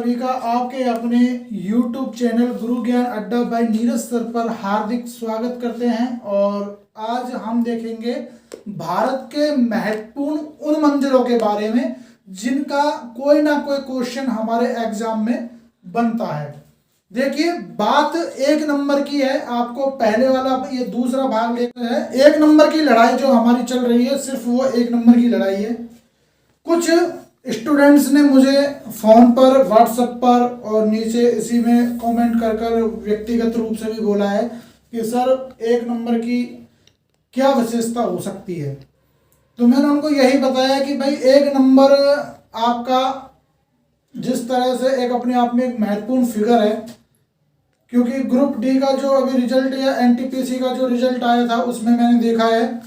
सभी का आपके अपने YouTube चैनल गुरु ज्ञान अड्डा बाय नीरज सर पर हार्दिक स्वागत करते हैं। और आज हम देखेंगे भारत के महत्वपूर्ण उन मंदिरों के बारे में जिनका कोई ना कोई क्वेश्चन हमारे एग्जाम में बनता है। देखिए, बात एक नंबर की है। आपको पहले वाला ये दूसरा भाग लेते हैं। एक नंबर की लड़ाई जो हमारी चल रही है, सिर्फ वो एक नंबर की लड़ाई है। कुछ स्टूडेंट्स ने मुझे फ़ोन पर, व्हाट्सएप पर और नीचे इसी में कमेंट कर कर व्यक्तिगत रूप से भी बोला है कि सर एक नंबर की क्या विशेषता हो सकती है। तो मैंने उनको यही बताया कि भाई एक नंबर आपका जिस तरह से एक अपने आप में एक महत्वपूर्ण फिगर है, क्योंकि ग्रुप डी का जो अभी रिजल्ट या एनटीपीसी का जो रिजल्ट आया था उसमें मैंने देखा है,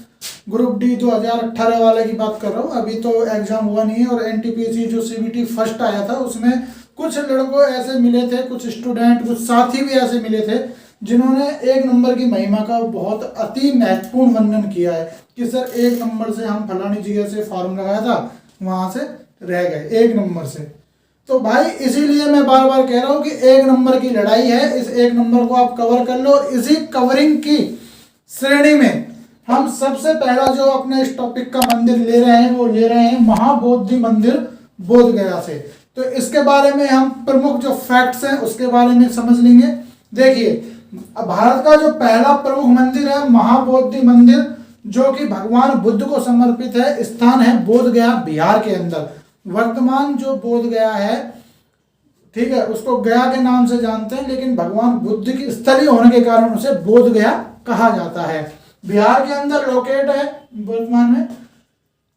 ग्रुप डी 2018 वाले की बात कर रहा हूँ, अभी तो एग्जाम हुआ नहीं है। और एनटीपीसी जो सीबीटी फर्स्ट आया था उसमें कुछ लड़कों ऐसे मिले थे, कुछ स्टूडेंट, कुछ साथी भी ऐसे मिले थे जिन्होंने एक नंबर की महिमा का बहुत अति महत्वपूर्ण वर्णन किया है कि सर एक नंबर से हम फलानी जगह से फॉर्म लगाया था, वहां से रह गए एक नंबर से। तो भाई इसीलिए मैं बार बार कह रहा हूँ कि एक नंबर की लड़ाई है, इस एक नंबर को आप कवर कर लो। और इसी कवरिंग की श्रेणी में हम सबसे पहला जो अपने इस टॉपिक का मंदिर ले रहे हैं वो ले रहे हैं महाबोधि मंदिर बोध गया से। तो इसके बारे में हम प्रमुख जो फैक्ट्स हैं उसके बारे में समझ लेंगे। देखिए, भारत का जो पहला प्रमुख मंदिर है महाबोधि मंदिर, जो कि भगवान बुद्ध को समर्पित है, स्थान है बोध गया बिहार के अंदर। वर्तमान जो बोध गया है, ठीक है, उसको गया के नाम से जानते हैं, लेकिन भगवान बुद्ध की स्थली होने के कारण उसे बोध गया कहा जाता है। बिहार के अंदर लोकेट है वर्तमान में।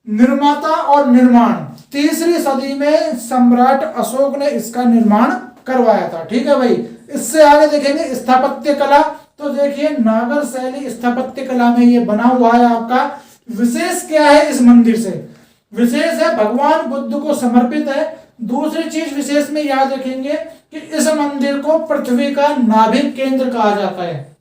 निर्माता और निर्माण 3री सदी में सम्राट अशोक ने इसका निर्माण करवाया था। ठीक है भाई। इससे आगे देखेंगे स्थापत्य कला। तो देखिए, नागर शैली स्थापत्य कला में ये बना हुआ है। आपका विशेष क्या है इस मंदिर से? विशेष है भगवान बुद्ध को समर्पित है। दूसरी चीज विशेष में याद रखेंगे कि इस मंदिर को पृथ्वी का नाभिक केंद्र कहा जाता है।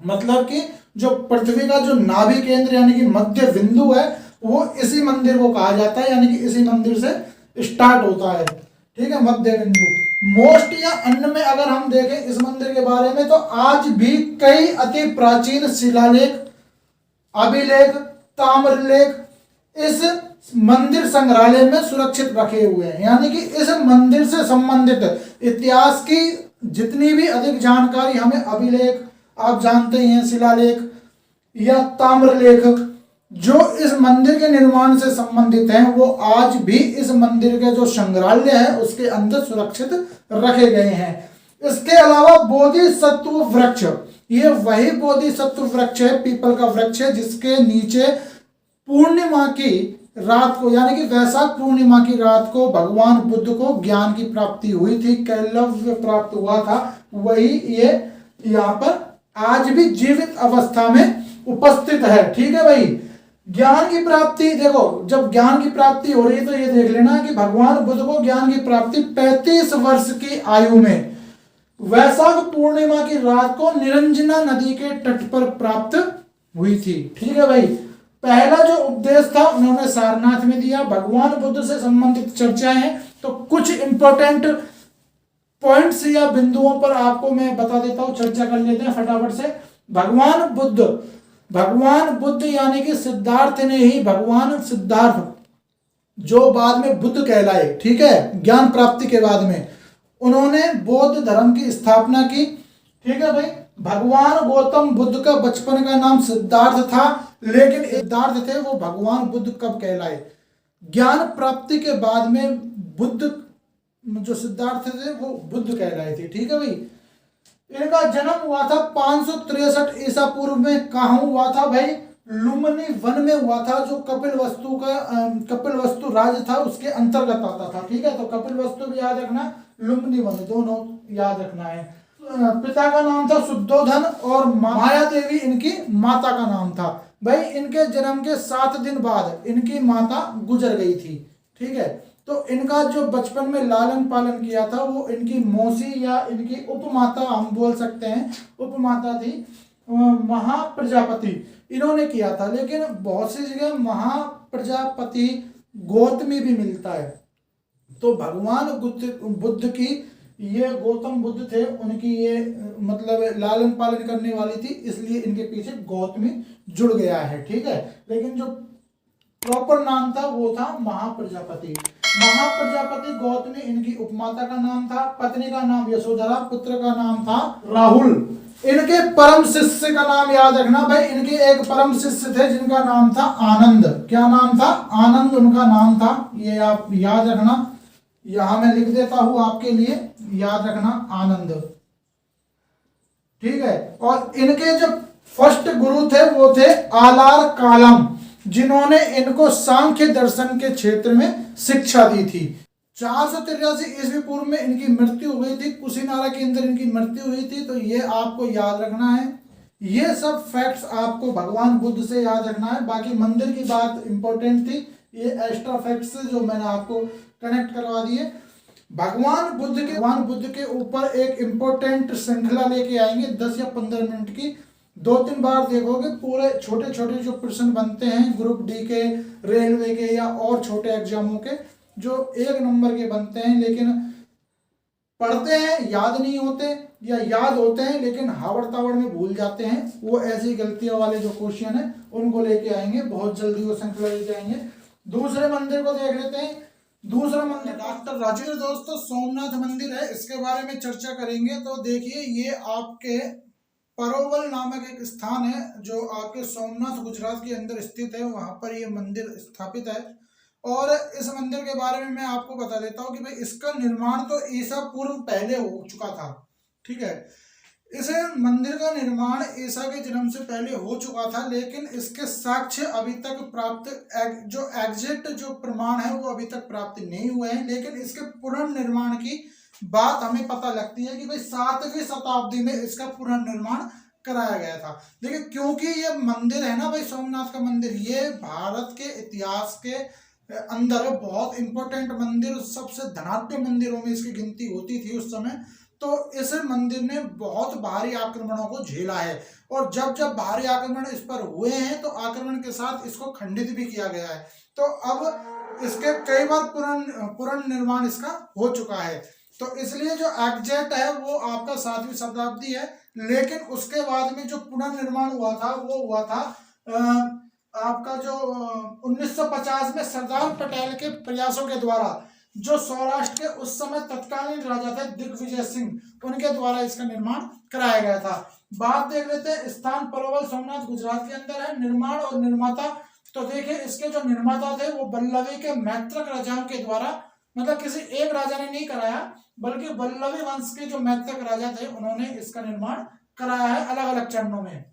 मतलब कि जो पृथ्वी का जो नाभि केंद्र यानी कि मध्य बिंदु है वो इसी मंदिर को कहा जाता है, यानी कि इसी मंदिर से स्टार्ट होता है। ठीक है, मध्य बिंदु। मोस्ट या अन्य में अगर हम देखें इस मंदिर के बारे में, तो आज भी कई अति प्राचीन शिलालेख, अभिलेख, ताम्रलेख इस मंदिर संग्रहालय में सुरक्षित रखे हुए हैं। यानी कि इस मंदिर से संबंधित इतिहास की जितनी भी अधिक जानकारी हमें अभिलेख, आप जानते ही हैं, शिलालेख या ताम्रलेख जो इस मंदिर के निर्माण से संबंधित हैं, वो आज भी इस मंदिर के जो संग्रहालय है उसके अंदर सुरक्षित रखे गए हैं। इसके अलावा बोधिसत्व वृक्ष, ये वही बोधिसत्व वृक्ष है, पीपल का वृक्ष है, जिसके नीचे पूर्णिमा की रात को, यानी कि वैशाख पूर्णिमा की रात को भगवान बुद्ध को ज्ञान की प्राप्ति हुई थी, कैलव्य प्राप्त हुआ था। वही ये यहाँ पर आज भी जीवित अवस्था में उपस्थित है। ठीक है भाई। ज्ञान की प्राप्ति, देखो जब ज्ञान की प्राप्ति हो रही है तो ये देख लेना कि भगवान बुद्ध को ज्ञान की प्राप्ति 35 वर्ष की आयु में वैशाख पूर्णिमा की रात को निरंजना नदी के तट पर प्राप्त हुई थी। ठीक है भाई। पहला जो उपदेश था उन्होंने सारनाथ में दिया। भगवान बुद्ध से संबंधित चर्चाएं हैं, तो कुछ इंपॉर्टेंट पॉइंट्स या बिंदुओं पर आपको मैं बता देता हूं, चर्चा कर लेते हैं फटाफट से। भगवान बुद्ध यानी कि सिद्धार्थ ने ही, भगवान सिद्धार्थ जो बाद में बुद्ध कहलाए, ठीक है, ज्ञान प्राप्ति के बाद में उन्होंने बौद्ध धर्म की स्थापना की। ठीक है भाई। भगवान गौतम बुद्ध का बचपन का नाम सिद्धार्थ था, लेकिन सिद्धार्थ थे वो भगवान बुद्ध कब कहलाए? ज्ञान प्राप्ति के बाद में बुद्ध जो सिद्धार्थ थे वो बुद्ध कहलाए थे। ठीक है भाई। इनका जन्म हुआ था 563 ईसा पूर्व में। कहाँ हुआ था भाई? लुम्बिनी वन में हुआ था, जो कपिल वस्तु राज्य था उसके अंतर्गत आता था। ठीक है। तो कपिल वस्तु भी याद रखना, लुम्बिनी वन, दोनों याद रखना है। पिता का नाम था शुद्धोधन और माया देवी इनकी माता का नाम था। भाई इनके जन्म के 7 दिन बाद इनकी माता गुजर गई थी। ठीक है। तो इनका जो बचपन में लालन पालन किया था वो इनकी मौसी या इनकी उपमाता हम बोल सकते हैं, उपमाता थी महाप्रजापति, इन्होंने किया था। लेकिन बहुत सी जगह महाप्रजापति गौतमी भी मिलता है। तो भगवान बुद्ध की, ये गौतम बुद्ध थे, उनकी ये मतलब लालन पालन करने वाली थी, इसलिए इनके पीछे गौतमी जुड़ गया है। ठीक है, लेकिन जो प्रॉपर नाम था वो था महाप्रजापति। महाप्रजापति गौतमी इनकी उपमाता का नाम था, पत्नी का नाम यशोधरा, पुत्र का नाम था राहुल। इनके परम शिष्य का नाम याद रखना भाई, इनके एक परम शिष्य थे जिनका नाम था आनंद। क्या नाम था? आनंद उनका नाम था, ये आप याद रखना, यहां मैं लिख देता हूं आपके लिए, याद रखना आनंद। ठीक है, और इनके जो फर्स्ट गुरु थे वो थे आलार कालम, जिन्होंने इनको सांख्य दर्शन के क्षेत्र में शिक्षा दी थी। 483 ईस्वी पूर्व में इनकी मृत्यु हुई थी, कुशीनारा के अंदर इनकी मृत्यु हुई थी। तो ये आपको याद रखना है, ये सब फैक्ट्स आपको भगवान बुद्ध से याद रखना है। बाकी मंदिर की बात इंपॉर्टेंट थी, ये एक्स्ट्रा फैक्ट्स जो मैंने आपको कनेक्ट करवा दिए। भगवान बुद्ध के ऊपर एक इंपॉर्टेंट श्रृंखला लेके आएंगे 10 या 15 मिनट की, 2-3 बार देखोगे, पूरे छोटे छोटे जो प्रश्न बनते हैं ग्रुप डी के, रेलवे के या और छोटे एग्जामों के, जो 1 नंबर के बनते हैं, लेकिन पढ़ते हैं याद नहीं होते, या याद होते हैं लेकिन हावड़ तावड़ में भूल जाते हैं, वो ऐसी गलतियों वाले जो क्वेश्चन है उनको लेके आएंगे, बहुत जल्दी वो श्रृंखला लेके आएंगे। दूसरे मंदिर को देख लेते हैं। दूसरा मंदिर डॉक्टर राजेंद्र, दोस्तों सोमनाथ मंदिर है, इसके बारे में चर्चा करेंगे। तो देखिए, ये आपके परोवल नामक एक स्थान है जो आपके सोमनाथ गुजरात के अंदर स्थित है, वहां पर ये मंदिर स्थापित है। और इस मंदिर के बारे में मैं आपको बता देता हूँ कि भाई इसका निर्माण तो ईसा पूर्व पहले हो चुका था। ठीक है, इस मंदिर का निर्माण ईसा के जन्म से पहले हो चुका था, लेकिन इसके साक्ष्य अभी तक प्राप्त, जो एग्जैक्ट जो प्रमाण है वो अभी तक प्राप्त नहीं हुए हैं। लेकिन इसके पुनर्निर्माण की बात हमें पता लगती है कि भाई 7वीं शताब्दी में इसका पुनर्निर्माण कराया गया था। देखिए, क्योंकि ये मंदिर है ना भाई, सोमनाथ का मंदिर, ये भारत के इतिहास के अंदर बहुत इंपॉर्टेंट मंदिर, सबसे धनाढ्य मंदिरों में इसकी गिनती होती थी उस समय। तो इस मंदिर ने बहुत भारी आक्रमणों को झेला है, और जब जब भारी आक्रमण इस पर हुए हैं तो आक्रमण के साथ इसको खंडित भी किया गया है। तो अब इसके कई बार पुनर्निर्माण इसका हो चुका है। तो इसलिए जो एग्जैक्ट है वो आपका 7वीं शताब्दी है, लेकिन उसके बाद में जो पुनर्निर्माण हुआ था वो हुआ था आपका जो 1950 में सरदार पटेल के प्रयासों के द्वारा, जो सौराष्ट्र के उस समय तत्कालीन राजा थे दिग्विजय सिंह, उनके द्वारा इसका निर्माण कराया गया था। बात देख लेते हैं, स्थान परोवल सोमनाथ गुजरात के अंदर है। निर्माण और निर्माता, तो देखिए इसके जो निर्माता थे वो बल्लवी के मैत्रक राजाओं के द्वारा, मतलब किसी एक राजा ने नहीं कराया, बल्कि बल्लवी वंश के जो मैत्रक राजा थे उन्होंने इसका निर्माण कराया है अलग अलग चरणों में।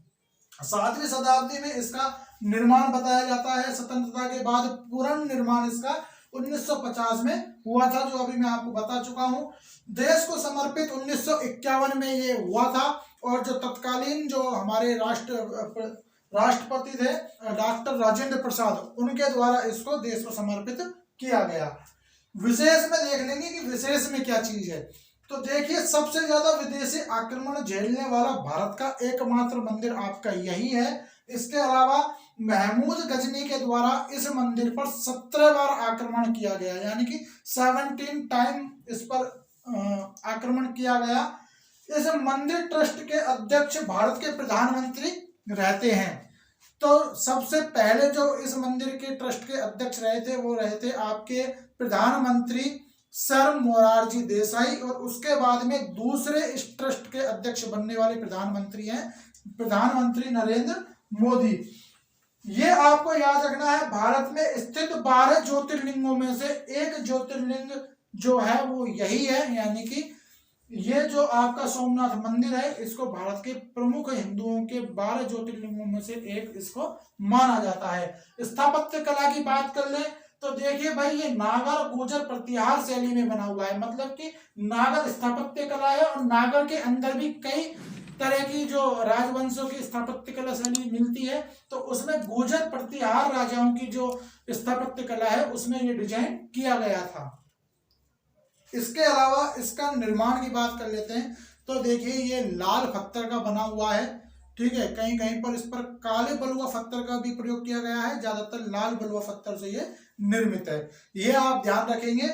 7वीं शताब्दी में इसका निर्माण बताया जाता है। स्वतंत्रता के बाद पुनर्निर्माण इसका 1950 में हुआ था, जो अभी मैं आपको बता चुका हूं। देश को समर्पित 1951 में ये हुआ था, और जो तत्कालीन जो हमारे राष्ट्रपति थे डॉक्टर राजेंद्र प्रसाद, उनके द्वारा इसको देश को समर्पित किया गया। विशेष में देख लेंगे कि विशेष में क्या चीज है। तो देखिए, सबसे ज्यादा विदेशी आक्रमण झेलने वाला भारत का एकमात्र मंदिर आपका यही है। इसके अलावा महमूद गजनी के द्वारा इस मंदिर पर 17 बार आक्रमण किया गया, यानी कि 17 टाइम इस पर आक्रमण किया गया। इस मंदिर ट्रस्ट के अध्यक्ष भारत के प्रधानमंत्री रहते हैं। तो सबसे पहले जो इस मंदिर के ट्रस्ट के अध्यक्ष रहे थे वो रहे थे आपके प्रधानमंत्री सर मोरारजी देसाई, और उसके बाद में दूसरे इस ट्रस्ट के अध्यक्ष बनने वाले प्रधानमंत्री हैं प्रधानमंत्री नरेंद्र मोदी। ये आपको याद रखना है, भारत में स्थित 12 ज्योतिर्लिंगों में से एक ज्योतिर्लिंग जो है वो यही है, यानी कि ये जो आपका सोमनाथ मंदिर है, इसको भारत के प्रमुख हिंदुओं के 12 ज्योतिर्लिंगों में से एक इसको माना जाता है। स्थापत्य कला की बात कर ले तो देखिए भाई, ये नागर गुर्जर प्रतिहार शैली में बना हुआ है, मतलब कि नागर स्थापत्य कला है, और नागर के अंदर भी कई तरह की जो राजवंशों की स्थापत्य कला शैली मिलती है। तो उसमें गुर्जर प्रतिहार राजाओं की जो स्थापत्य कला है उसमें ये डिजाइन किया गया था। इसके अलावा इसका निर्माण की बात कर लेते हैं। तो देखिए, ये लाल पत्थर का बना हुआ है, ठीक है। कहीं कहीं पर इस पर काले बलुआ पत्थर का भी प्रयोग किया गया है, ज्यादातर लाल बलुआ पत्थर से ये निर्मित है, ये आप ध्यान रखेंगे।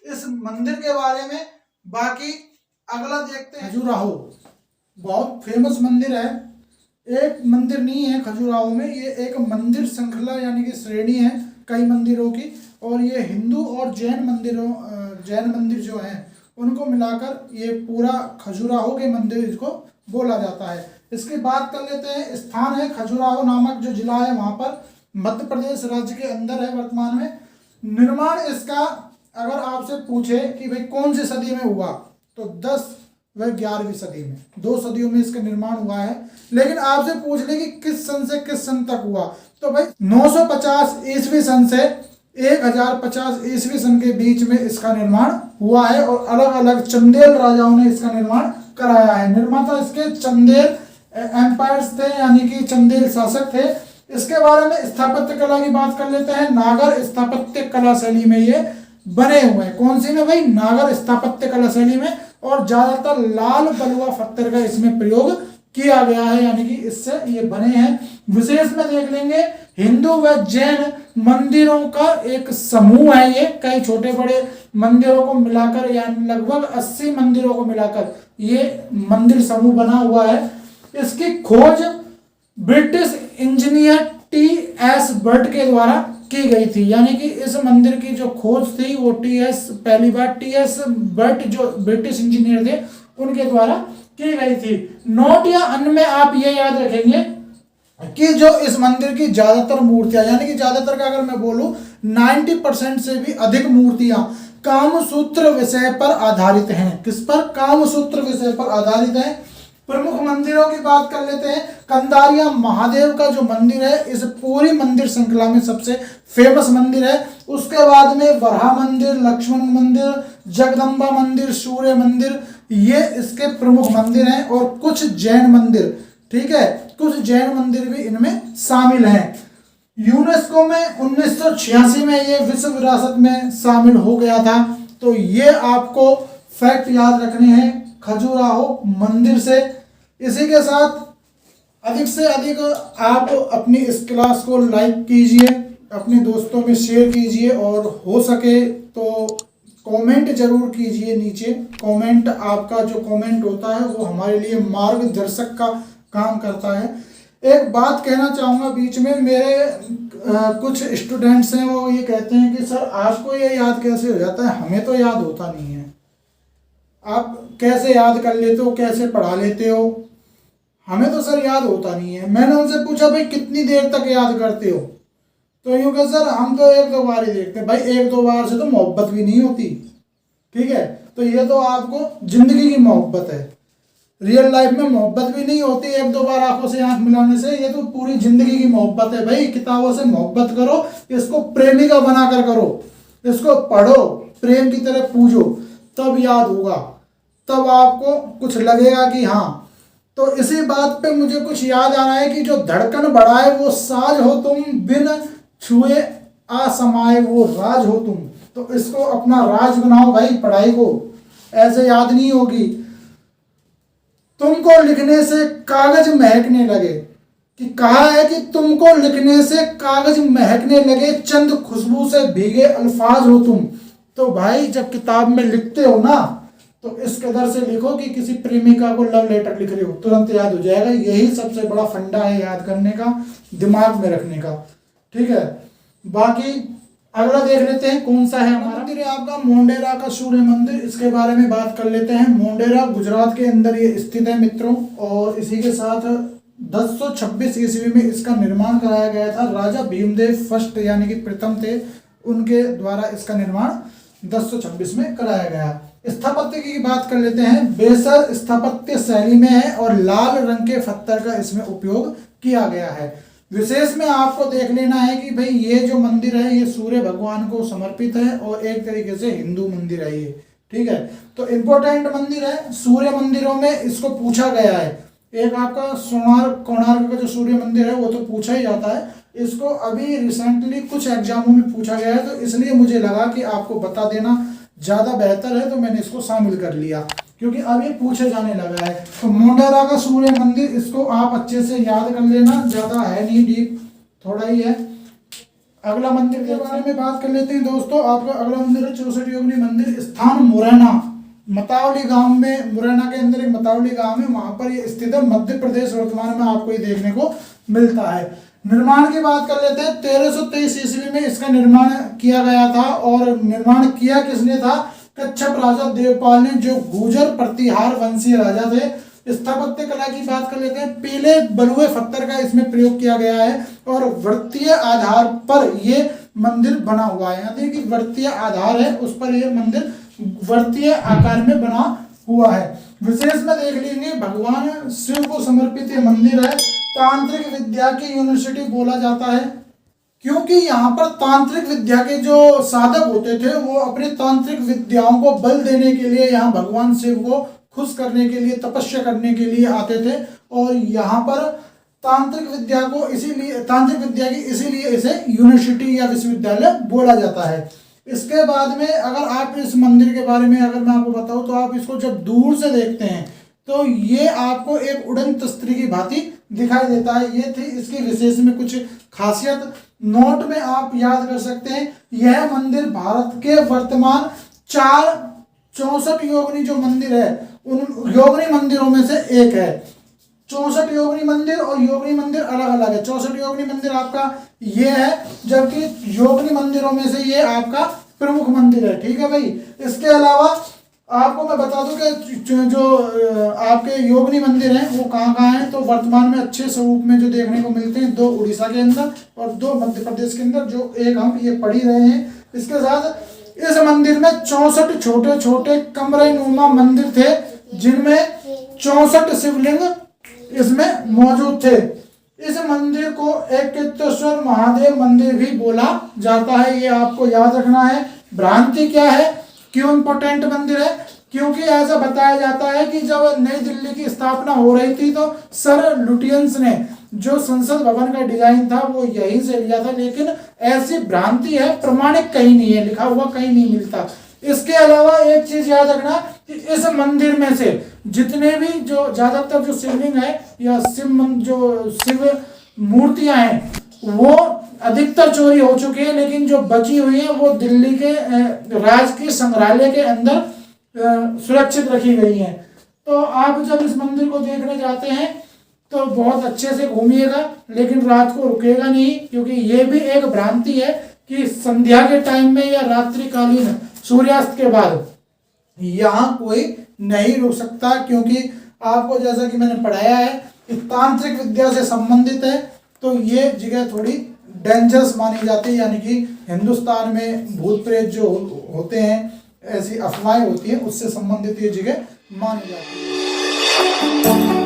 इस मंदिर के बारे में। बाकी अगला देखते हैं। खजुराहो बहुत फेमस मंदिर है, एक मंदिर नहीं है खजुराहो में, ये एक मंदिर श्रृंखला यानी कि श्रेणी है कई मंदिरों की। और ये हिंदू और जैन मंदिर जो हैं उनको मिलाकर ये पूरा खजुराहो के मंदिर इसको बोला जाता है। इसकी बात कर लेते हैं। स्थान है खजुराहो नामक जो जिला है वहाँ पर, मध्य प्रदेश राज्य के अंदर है वर्तमान में। निर्माण इसका अगर आपसे पूछे कि भाई कौन सी सदी में हुआ, तो 10 व 11वीं सदी में, 2 सदियों में इसका निर्माण हुआ है। लेकिन आपसे पूछ ले कि किस सन से किस सन तक हुआ, तो भाई 950 ईस्वी सन से 1050 ईस्वी सन के बीच में इसका निर्माण हुआ है। और अलग अलग चंदेल राजाओं ने इसका निर्माण कराया है। निर्माता इसके चंदेल एम्पायर्स थे यानी कि चंदेल शासक थे। इसके बारे में स्थापत्य कला की बात कर लेते हैं। नागर स्थापत्य कला शैली में ये बने हुए हैं। कौन सी में भाई? नागर स्थापत्य कला शैली में। और ज्यादातर लाल बलुआ पत्थर का इसमें प्रयोग किया गया है, यानी कि इससे ये बने हैं। विशेष में देख लेंगे हिंदू व जैन मंदिरों का एक समूह है ये, कई छोटे बड़े मंदिरों को मिलाकर यानी लगभग 80 मंदिरों को मिलाकर ये मंदिर समूह बना हुआ है। इसकी खोज ब्रिटिश इंजीनियर टी.एस. बर्ट के द्वारा की गई थी, यानी कि इस मंदिर की जो खोज थी वो पहली बार टी.एस. बर्ट जो ब्रिटिश इंजीनियर थे उनके द्वारा की गई थी। नोट या अन्य में आप ये याद रखेंगे कि जो इस मंदिर की ज्यादातर मूर्तियां, यानी कि ज्यादातर का अगर मैं बोलूं 90% से भी अधिक मूर्तियां कामसूत्र विषय पर आधारित हैं। किस पर? कामसूत्र विषय पर आधारित है। प्रमुख मंदिरों की बात कर लेते हैं। कंदारिया महादेव का जो मंदिर है इस पूरी मंदिर श्रृंखला में सबसे फेमस मंदिर है। उसके बाद में वराह मंदिर, लक्ष्मण मंदिर, जगदम्बा मंदिर, सूर्य मंदिर, ये इसके प्रमुख मंदिर हैं। और कुछ जैन मंदिर, ठीक है, कुछ जैन मंदिर भी इनमें शामिल हैं। यूनेस्को में 1986 में ये विश्व विरासत में शामिल हो गया था। तो ये आपको फैक्ट याद रखने हैं खजुराहो मंदिर से। इसी के साथ अधिक से अधिक आप अपनी इस क्लास को लाइक कीजिए, अपने दोस्तों में शेयर कीजिए और हो सके तो कमेंट जरूर कीजिए नीचे। कमेंट, आपका जो कमेंट होता है वो हमारे लिए मार्गदर्शक का काम करता है। एक बात कहना चाहूँगा बीच में, मेरे कुछ स्टूडेंट्स हैं वो ये कहते हैं कि सर आपको ये याद कैसे हो जाता है, हमें तो याद होता नहीं है, आप कैसे याद कर लेते हो, कैसे पढ़ा लेते हो, हमें तो सर याद होता नहीं है। मैंने उनसे पूछा भाई कितनी देर तक याद करते हो, तो यूँ कहा सर हम तो 1-2 बार ही देखते हैं। भाई 1-2 बार से तो मोहब्बत भी नहीं होती, ठीक है। तो ये तो आपको जिंदगी की मोहब्बत है, रियल लाइफ में मोहब्बत भी नहीं होती 1-2 बार आंखों से आंख मिलाने से, ये तो पूरी जिंदगी की मोहब्बत है। भाई किताबों से मोहब्बत करो, इसको प्रेमिका बनाकर करो, इसको पढ़ो, प्रेम की तरह पूजो, तब याद होगा, तब आपको कुछ लगेगा कि हाँ। तो इसी बात पे मुझे कुछ याद आ रहा है कि जो धड़कन बढ़ाए वो साज हो तुम, बिन छुए असमाए वो राज हो तुम। तो इसको अपना राज बनाओ भाई, पढ़ाई को ऐसे याद नहीं होगी। तुमको लिखने से कागज महकने लगे, कि कहा है कि तुमको लिखने से कागज महकने लगे, चंद खुशबू से भीगे अल्फाज हो तुम। तो भाई जब किताब में लिखते हो ना तो इस कदर से लिखो कि किसी प्रेमिका को लव लेटर लिख रहे हो, तुरंत याद हो जाएगा। यही सबसे बड़ा फंडा है याद करने का, दिमाग में रखने का, ठीक है। बाकी अगला देख लेते हैं कौन सा है हमारा मंदिर है आपका, मोढेरा का सूर्य मंदिर। इसके बारे में बात कर लेते हैं। मोढेरा गुजरात के अंदर ये स्थित है मित्रों। और इसी के साथ 1026 ईस्वी में इसका निर्माण कराया गया था। राजा भीमदेव फर्स्ट यानी कि प्रथम थे, उनके द्वारा इसका निर्माण 1026 में कराया गया। स्थापत्य की बात कर लेते हैं। बेसर स्थापत्य शैली में है और लाल रंग के पत्थर का इसमें उपयोग किया गया है। विशेष में आपको देख लेना है कि भाई ये जो मंदिर है ये सूर्य भगवान को समर्पित है और एक तरीके से हिंदू मंदिर है ये, ठीक है। तो इम्पोर्टेंट मंदिर है। सूर्य मंदिरों में इसको पूछा गया है। एक आपका कोणार्क का जो सूर्य मंदिर है वो तो पूछा ही जाता है, इसको अभी रिसेंटली कुछ एग्जामों में पूछा गया है, तो इसलिए मुझे लगा कि आपको बता देना ज़्यादा बेहतर है, तो मैंने इसको शामिल कर लिया क्योंकि अब ये पूछे जाने लगा है। तो मोढेरा का सूर्य मंदिर, इसको आप अच्छे से याद कर लेना, ज़्यादा है नहीं, डीप थोड़ा ही है। अगला मंदिर के बारे में बात कर लेते हैं दोस्तों। आपका अगला मंदिर है 64 योगिनी मंदिर, स्थान मुरैना, मतावली गांव में। मुरैना के अंदर एक मतावली गांव है, वहां पर ये स्थित है, मध्य प्रदेश। वर्तमान में आपको ये देखने को मिलता है। निर्माण की बात कर लेते हैं। 1323 ईस्वी में इसका निर्माण किया गया था, और निर्माण किया किसने था? कच्छप राजा देवपाल ने, जो गुर्जर प्रतिहार वंशीय राजा थे। स्थापत्य कला की बात कर लेते हैं। पीले बलुए पत्थर का इसमें प्रयोग किया गया है, और वृत्तीय आधार पर ये मंदिर बना हुआ है। यानी कि वृत्तीय आधार है, उस पर यह मंदिर वृत्तीय आकार में बना हुआ है। विशेष में देख लीजिए, भगवान शिव को समर्पित ये मंदिर है। तांत्रिक विद्या की यूनिवर्सिटी बोला जाता है, क्योंकि यहाँ पर तांत्रिक विद्या के जो साधक होते थे वो अपने तांत्रिक विद्याओं को बल देने के लिए यहाँ भगवान शिव को खुश करने के लिए, तपस्या करने के लिए आते थे। और यहाँ पर तांत्रिक विद्या को इसीलिए इसे यूनिवर्सिटी या विश्वविद्यालय बोला जाता है। इसके बाद में अगर आप इस मंदिर के बारे में अगर मैं आपको बताऊं, तो आप इसको जब दूर से देखते हैं तो ये आपको एक उड़न तस्त्री की भांति दिखाई देता है। ये थी इसकी विशेष में कुछ खासियत, नोट में आप याद कर सकते हैं। यह मंदिर भारत के वर्तमान 64 योगिनी जो मंदिर है, उन योगिनी मंदिरों में से एक है। 64 योगिनी मंदिर और योगिनी मंदिर अलग अलग है। 64 योगिनी मंदिर आपका ये है, जबकि योगिनी मंदिरों में से ये आपका प्रमुख मंदिर है। ठीक है भाई। इसके अलावा आपको मैं बता दूं कि जो आपके योगिनी मंदिर हैं वो कहाँ कहाँ हैं। तो वर्तमान में अच्छे स्वरूप में जो देखने को मिलते हैं, 2 उड़ीसा के अंदर और 2 मध्य प्रदेश के अंदर, जो एक हम ये पढ़ ही रहे हैं। इसके साथ इस मंदिर में 64 छोटे छोटे कमरे नुमा मंदिर थे, जिनमें 64 शिवलिंग इसमें मौजूद थे। इस मंदिर को एकेतेश्वर महादेव मंदिर भी बोला जाता है, ये आपको याद रखना है। भ्रांति क्या है, क्यों इंपॉर्टेंट मंदिर है? क्योंकि ऐसा बताया जाता है कि जब नई दिल्ली की स्थापना हो रही थी तो सर लुटियंस ने जो संसद भवन का डिजाइन था वो यहीं से लिया था, लेकिन ऐसी भ्रांति है, प्रमाणिक कहीं नहीं है, लिखा हुआ कहीं नहीं मिलता। इसके अलावा एक चीज याद रखना कि इस मंदिर में से जितने भी जो ज्यादातर जो शिवलिंग है या शिव मूर्तियां हैं वो अधिकतर चोरी हो चुकी है, लेकिन जो बची हुई है वो दिल्ली के राजकीय संग्रहालय के अंदर सुरक्षित रखी गई हैं। तो आप जब इस मंदिर को देखने जाते हैं तो बहुत अच्छे से घूमिएगा, लेकिन रात को रुकेगा नहीं, क्योंकि ये भी एक भ्रांति है कि संध्या के टाइम में या रात्रिकालीन सूर्यास्त के बाद यहाँ कोई नहीं रुक सकता, क्योंकि आपको जैसा कि मैंने पढ़ाया है कि तांत्रिक विद्या से संबंधित है, तो ये जगह थोड़ी डेंजरस मानी जाती है। यानी कि हिंदुस्तान में भूत प्रेत जो होते हैं, ऐसी अफवाहें होती हैं, उससे संबंधित ये जगह मानी जाती है।